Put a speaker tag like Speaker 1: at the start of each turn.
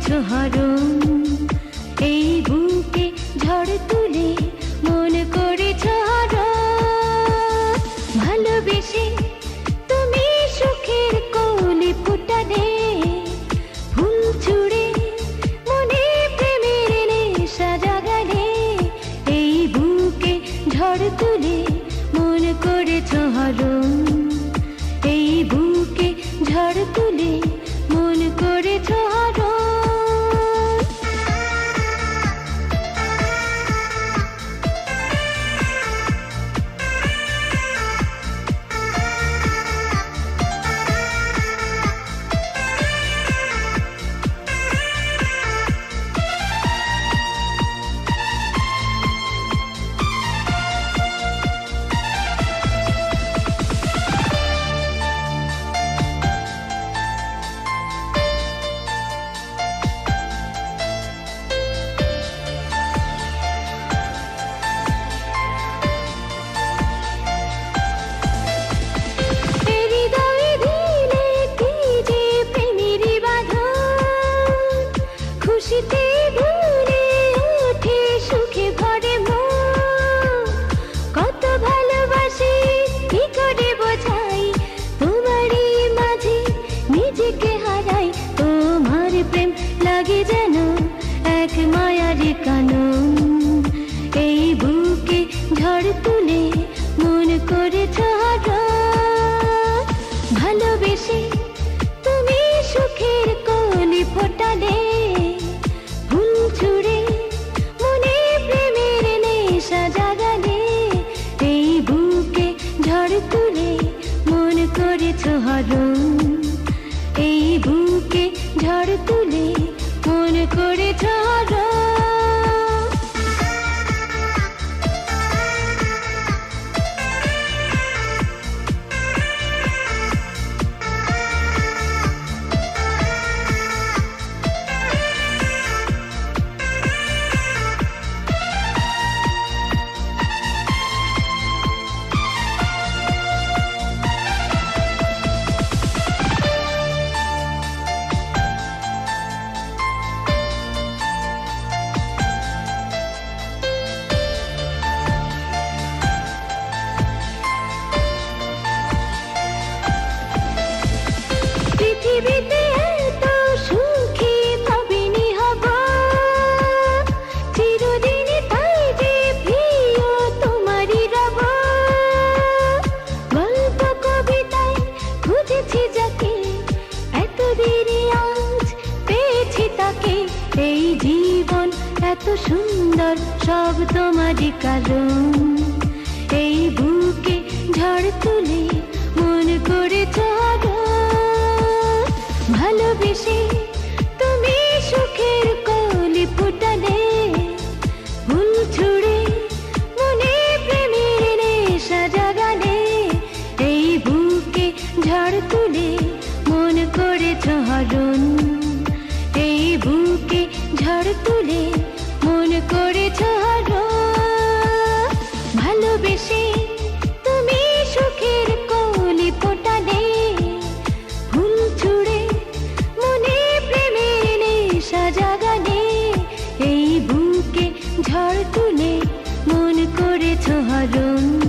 Speaker 1: করেছো হরণ, এই বুকে ঝড় তুলে মন করেছো হরণ। ভালোবেসে তুমি সুখের কলি ফুটালে, ফুল ছুড়ে মনে প্রেমের নেশা জাগালে, এই বুকে ঝড় তুলে মন করেছো হরণ, এই বুকে ঝড় তুলে মন করেছো হরণ। খুশিতে ভরে ওঠে সুখে ভরে মন, কত ভালোবাসি কি করে বোঝাই, তোমারই মাঝে নিজেকে হারাই। তোমার প্রেম লাগে যেন এক মায়ার কানন, এই বুকে ঝড় তুলে মন করেছো হরণ। ভালোবেসে তুমি সুখের কলি ফোটালে, ফুল ছুড়ে মনে প্রেমের নেশা জাগালে, এই বুকে ঝড় তুলে মন করেছো হরণ, এই বুকে ঝড় তুলে মন করেছো হরণ। পৃথিবীতে এত সুখী ভাবিনি হব, চিরদিন তাই যে প্রিয় তোমারই রব। গল্প কবিতায় খুঁজেছি যাকে, এতদিনই আজ পেয়েছি তাকে, এই জীবন এত সুন্দর সব তোমারই কারণ, এই বুকে ঝড় তুলে মন করেছো হরণ। ভালোবেসে তুমি সুখের কলি ফুটালে, ফুল ছুড়ে মনে প্রেমের নেশা জাগালে, এই বুকে ঝড় তুলে মন করেছো হরণ, এই বুকে ঝড় তুলে মন করেছো হরণ। ভালোবেসে তুমি সুখের কলি ফোটালে, ফুল ছুড়ে মনে প্রেমের নেশা জাগালে, এই বুকে ঝড় তুলে মন করেছো হরণ।